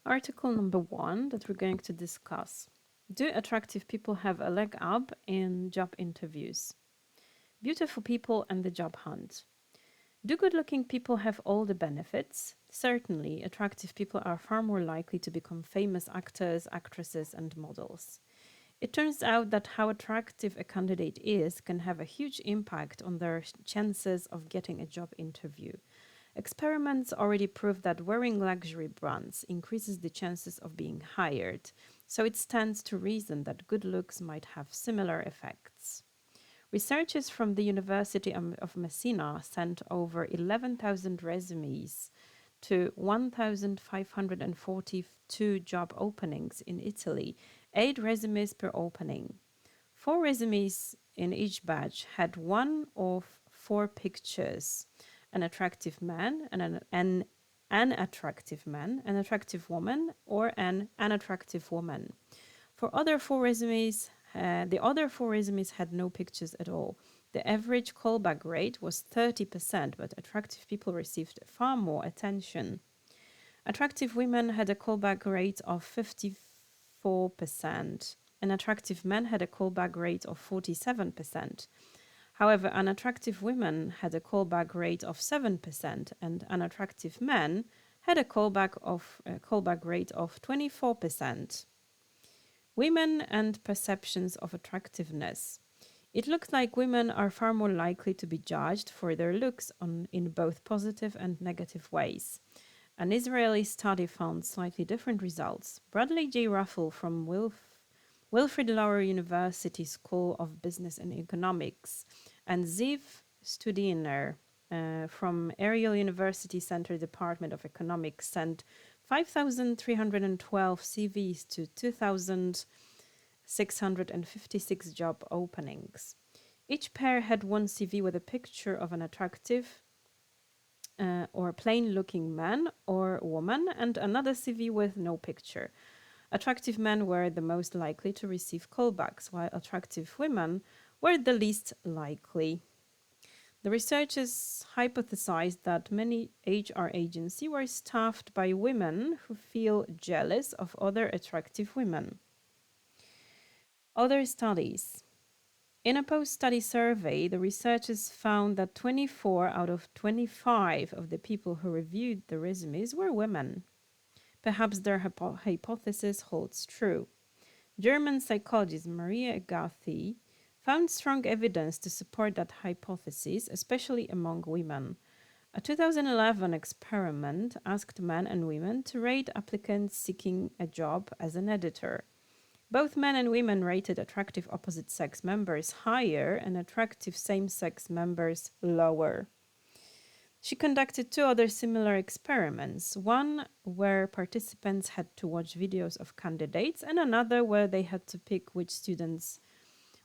Article number 1 that we're going to discuss. Do attractive people have a leg up in job interviews? Beautiful people and the job hunt. Do good-looking people have all the benefits? Certainly, attractive people are far more likely to become famous actors, actresses, and models. It turns out that how attractive a candidate is can have a huge impact on their chances of getting a job interview. Experiments already prove that wearing luxury brands increases the chances of being hired, so it stands to reason that good looks might have similar effects. Researchers from the University of Messina sent over 11,000 resumes to 1,542 job openings in Italy, 8 resumes per opening. 4 resumes in each batch had one of 4 pictures: an attractive man, an attractive man, an attractive woman, or an unattractive woman. For other 4 resumes, the other 4 resumes had no pictures at all. The average callback rate was 30%, but attractive people received far more attention. Attractive women had a callback rate of 54%, and attractive men had a callback rate of 47%. However, unattractive women had a callback rate of 7%, and unattractive men had a callback rate of 24%. Women and perceptions of attractiveness. It looks like women are far more likely to be judged for their looks in both positive and negative ways. An Israeli study found slightly different results. Bradley J. Ruffel from Wilfrid Laurier University School of Business and Economics and Ziv Studiner from Ariel University Center Department of Economics sent 5,312 CVs to 2,656 job openings. Each pair had one CV with a picture of an attractive or plain-looking man or woman, and another CV with no picture. Attractive men were the most likely to receive callbacks, while attractive women were the least likely. The researchers hypothesized that many HR agencies were staffed by women who feel jealous of other attractive women. Other studies. In a post-study survey, the researchers found that 24 out of 25 of the people who reviewed the resumes were women. Perhaps their hypothesis holds true. German psychologist Maria Agathi found strong evidence to support that hypothesis, especially among women. A 2011 experiment asked men and women to rate applicants seeking a job as an editor. Both men and women rated attractive opposite-sex members higher and attractive same-sex members lower. She conducted 2 other similar experiments, one where participants had to watch videos of candidates and another where they had to pick which students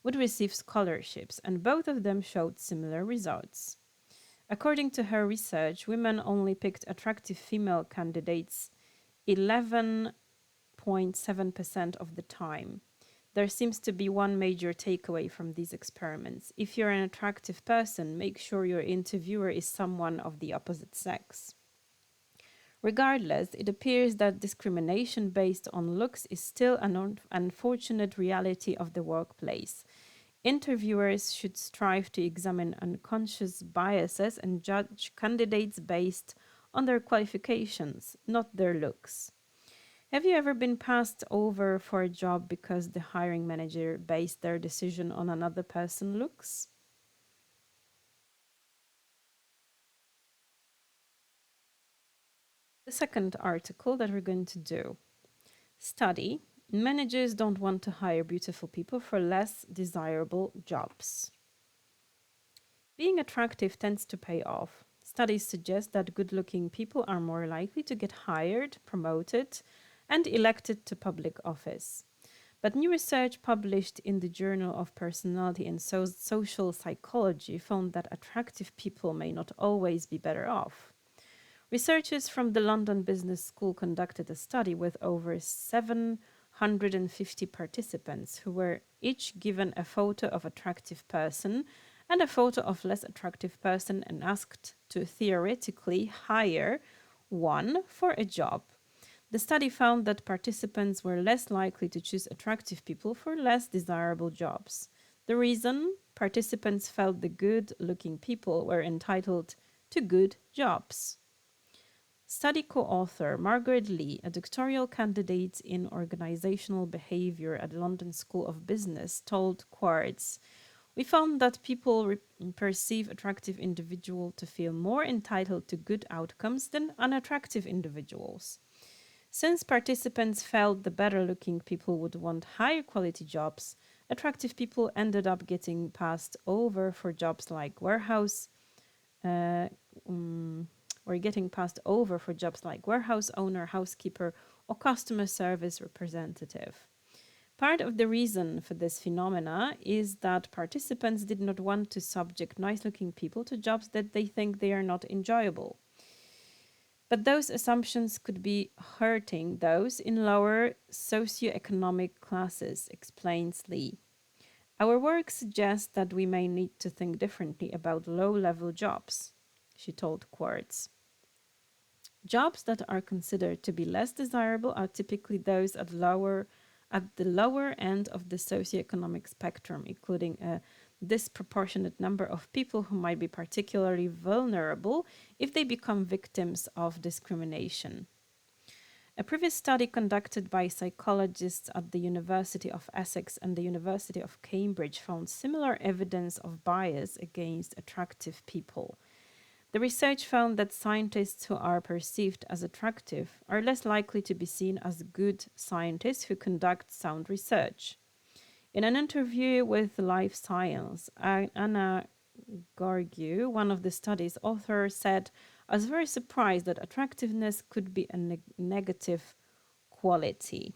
would receive scholarships, and both of them showed similar results. According to her research, women only picked attractive female candidates 11.7% of the time. There seems to be one major takeaway from these experiments. If you're an attractive person, make sure your interviewer is someone of the opposite sex. Regardless, it appears that discrimination based on looks is still an unfortunate reality of the workplace. Interviewers should strive to examine unconscious biases and judge candidates based on their qualifications, not their looks. Have you ever been passed over for a job because the hiring manager based their decision on another person's looks? The second article that we're going to do. Study. Managers don't want to hire beautiful people for less desirable jobs. Being attractive tends to pay off. Studies suggest that good-looking people are more likely to get hired, promoted, and elected to public office. But new research published in the Journal of Personality and Social Psychology found that attractive people may not always be better off. Researchers from the London Business School conducted a study with over 750 participants who were each given a photo of an attractive person and a photo of less attractive person and asked to theoretically hire one for a job. The study found that participants were less likely to choose attractive people for less desirable jobs. The reason? Participants felt the good looking people were entitled to good jobs. Study co author Margaret Lee, a doctoral candidate in organizational behavior at the London School of Business, told Quartz, we found that people perceive attractive individuals to feel more entitled to good outcomes than unattractive individuals. Since participants felt the better looking people would want higher quality jobs, attractive people ended up getting passed over for jobs like uh, um, warehouse owner, housekeeper, or customer service representative. Part of the reason for this phenomena is that participants did not want to subject nice looking people to jobs that they think they are not enjoyable. But those assumptions could be hurting those in lower socioeconomic classes, explains Lee. Our work suggests that we may need to think differently about low-level jobs, she told Quartz. Jobs that are considered to be less desirable are typically those at the lower end of the socioeconomic spectrum, including a disproportionate number of people who might be particularly vulnerable if they become victims of discrimination. A previous study conducted by psychologists at the University of Essex and the University of Cambridge found similar evidence of bias against attractive people. The research found that scientists who are perceived as attractive are less likely to be seen as good scientists who conduct sound research. In an interview with Life Science, Anna Gargiu, one of the study's authors, said, I was very surprised that attractiveness could be a negative quality.